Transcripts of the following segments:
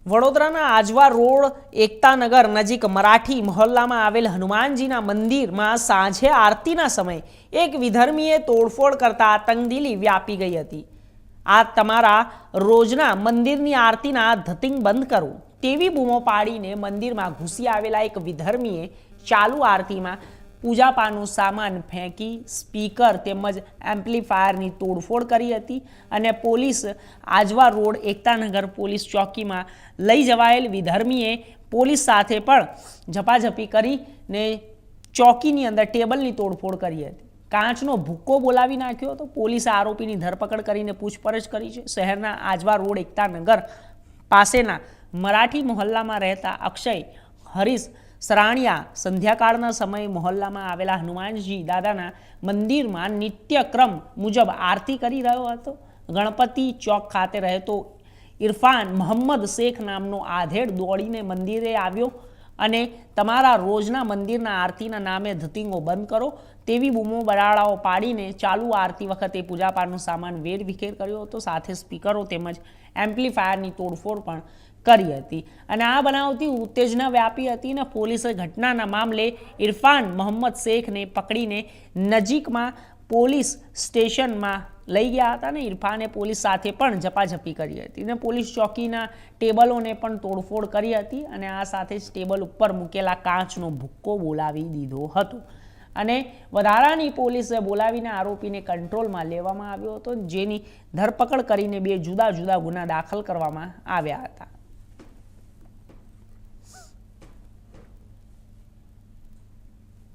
વડોદરાના આજવા રોડ એકતાનગર નજીક મરાઠી મહોલ્લામાં આવેલ હનુમાનજીના મંદિરમાં સાંજે આરતીના સમયે એક વિધર્મીએ તોડફોડ કરતા આતંકદિલી વ્યાપી ગઈ હતી। આ તમારા રોજના મંદિરની આરતીના ધતિંગ બંધ કરો તેવી બૂમો પાડીને મંદિરમાં ઘૂસી આવેલા એક વિધર્મીએ ચાલુ આરતીમાં પૂજાપાનું સામાન ફેંકી સ્પીકર તેમજ એમ્પ્લીફાયરની તોડફોડ કરી હતી અને police Ajwa road Ektanagar police ચોકીમાં લઈ જવાયેલ વિધર્મીએ પોલીસ સાથે પણ ઝપાઝપી કરીને ચોકીની અંદર ટેબલની તોડફોડ કરી હતી। કાચનો ભૂક્કો બોલાવી નાખ્યો હતો। પોલીસે આરોપીની ધરપકડ કરીને પૂછપરછ કરી છે। શહેરના આજવા રોડ એકતાનગર પાસેના મરાઠી મહોલ્લામાં રહેતા અક્ષય હરીશ સરાણિયા સંધ્યાકાળના સમયે મહોલ્લામાં આવેલા હનુમાનજી દાદાના મંદિરમાં નિત્યક્રમ મુજબ આરતી કરી રહ્યો હતો। ગણપતિ ચોક ખાતે રહેતો ઇરફાન મોહમ્મદ શેખ નામનો આધેડ દોડીને મંદિરે આવ્યો અને તમારા રોજના મંદિરના આરતીના નામે ધતિંગો બંધ કરો તેવી બૂમો બરાડાઓ પાડીને ચાલુ આરતી વખતે પૂજાપાઠનો સામાન વેરવિખેર કર્યો હતો। સાથે સ્પીકરો તેમજ એમ્પ્લીફાયરની તોડફોડ પણ કરી હતી અને આ બનાવથી ઉત્તેજના વ્યાપી હતી અને પોલીસે ઘટનાના મામલે ઇરફાન મોહમ્મદ શેખને પકડીને નજીકમાં પોલીસ સ્ટેશનમાં લઈ ગયા હતા અને ઇરફાને પોલીસ સાથે પણ ઝપાઝપી કરી હતી અને પોલીસ ચોકીના ટેબલોને પણ તોડફોડ કરી હતી અને આ સાથે જ ટેબલ ઉપર મૂકેલા કાચનો ભૂક્કો બોલાવી દીધો હતો અને વધારાની પોલીસે બોલાવીને આરોપીને કંટ્રોલમાં લેવામાં આવ્યો હતો, જેની ધરપકડ કરીને બે જુદા જુદા ગુના દાખલ કરવામાં આવ્યા હતા।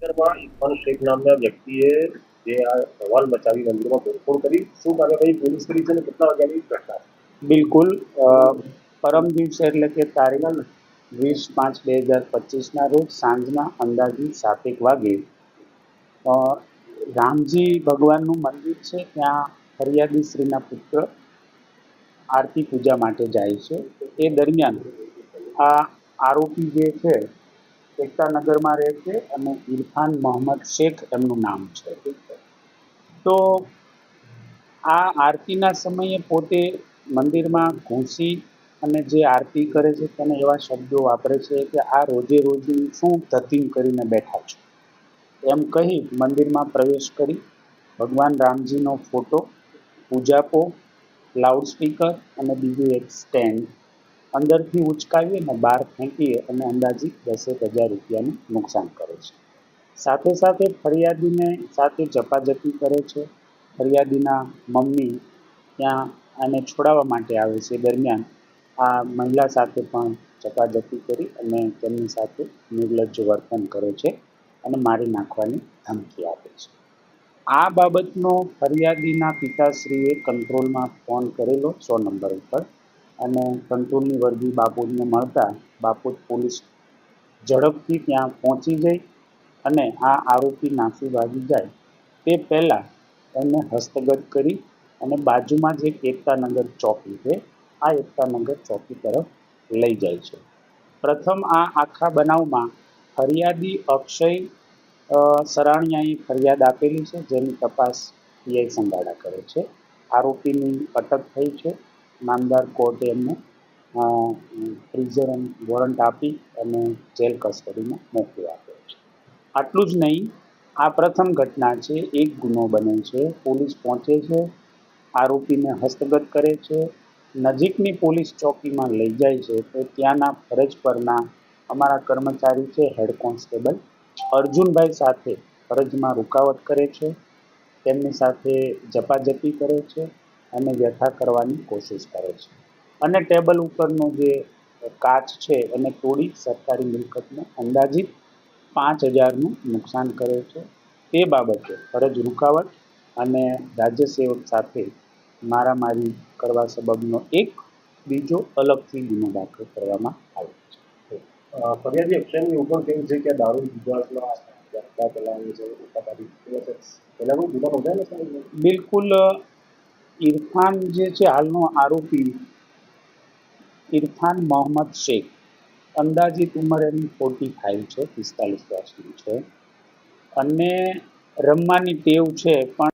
ઇરફાન શેખ નામના વ્યક્તિએ જે આ સવાલ મચાવી મંદિરમાં તોડફોડ કરી, શું કાર્યવાહી પોલીસ કરી છે અને કેટલા વાગ્યાની ઘટના? બિલકુલ પરમ દિવસે એટલે કે તારીખ 20/5/2025 રોજ સાંજના અંદાજે 7 વાગે રામજી ભગવાનનું મંદિર છે, ત્યાં ફરિયાદી શ્રીના પુત્ર આરતી પૂજા માટે જાય છે। એ દરમિયાન આ આરોપી જે છે એકતાનગરમાં રહે છે અને ઇરફાન મોહમ્મદ શેખ એમનું નામ છે। તો આ આરતીના સમયે પોતે મંદિરમાં ઘૂસી અને જે આરતી કરે છે તેને એવા શબ્દો વાપરે છે કે આ રોજે રોજની શું ધતિંગ કરીને બેઠા છો એમ કહી મંદિરમાં પ્રવેશ કરી ભગવાન રામજીનો ફોટો, પૂજાપો, લાઉડસ્પીકર અને બીજું એક સ્ટેન્ડ અંદરથી ઉચકાવી અને બહાર ફેંકી અને અંદાજિત 10,000 રૂપિયાનું નુકસાન કરે છે। સાથે સાથે ફરિયાદીને સાથે ઝપાઝપી કરે છે। ફરિયાદીના મમ્મી ત્યાં આને છોડાવવા માટે આવે છે, દરમિયાન આ મહિલા સાથે પણ ઝપાઝપી કરી અને તેમની સાથે નિર્લજ્જ વર્તન કરે છે અને મારી નાખવાની ધમકી આપે છે। આ બાબતનો ફરિયાદીના પિતાશ્રીએ કંટ્રોલમાં ફોન કરેલો 100 નંબર ઉપર અને કંટ્રોલની વર્દી બાપુને મળતા બાપુત પોલીસ ઝડપથી ત્યાં પહોંચી જઈ અને આ આરોપી નાસી ભાગી જાય તે પહેલાં એમને હસ્તગત કરી અને બાજુમાં જે એકતાનગર ચોકી છે આ એકતાનગર ચોકી તરફ લઈ જાય છે। પ્રથમ આ આખા બનાવમાં ફરિયાદી અક્ષય સરાણિયાએ ફરિયાદ આપેલી છે, જેની તપાસ પીઆઈ સંગાડા કરે છે। આરોપીની અટક થઈ છે। નામદાર કોર્ટે એમને પ્રિઝન વોરંટ આપી અને જેલ કસ્ટડીમાં મોકલી આપ્યો છે। આટલું જ નહીં, આ પ્રથમ ઘટના છે। એક ગુનો બને છે, પોલીસ પહોંચે છે, આરોપીને હસ્તગત કરે છે, નજીકની પોલીસ ચોકીમાં લઈ જાય છે તો ત્યાંના ફરજ પરના અમારા કર્મચારી છે હેડ કોન્સ્ટેબલ અર્જુનભાઈ સાથે ફરજમાં રૂકાવટ કરે છે, તેમની સાથે ઝપાઝપી કરે છે અને વ્યથા કરવાની કોશિશ કરે છે અને ટેબલ ઉપરનો જે કાચ છે એને તોડી સરકારી મિલકતને અંદાજિત 5,000નું નુકસાન કરે છે। તે બાબતે ફરજ રૂકાવટ અને રાજ્ય સેવક સાથે મારામારી કરવા સબબનો એક બીજો અલગથી ગુનો દાખલ કરવામાં આવ્યો છે। ફરિયાદી અક્ષયની એવું પણ કહ્યું છે કે દારૂ ગુજરાતમાં યાત્રા ચલાવવાની છે, એના કોઈ ગુના નોંધાયેલા છે? બિલકુલ, ઇરફાન જે છે હાલનો આરોપી ઇરફાન મોહમ્મદ શેખ, અંદાજિત ઉંમર એની 45 છે, 45 વર્ષની છે અને રમવાની ટેવ છે, પણ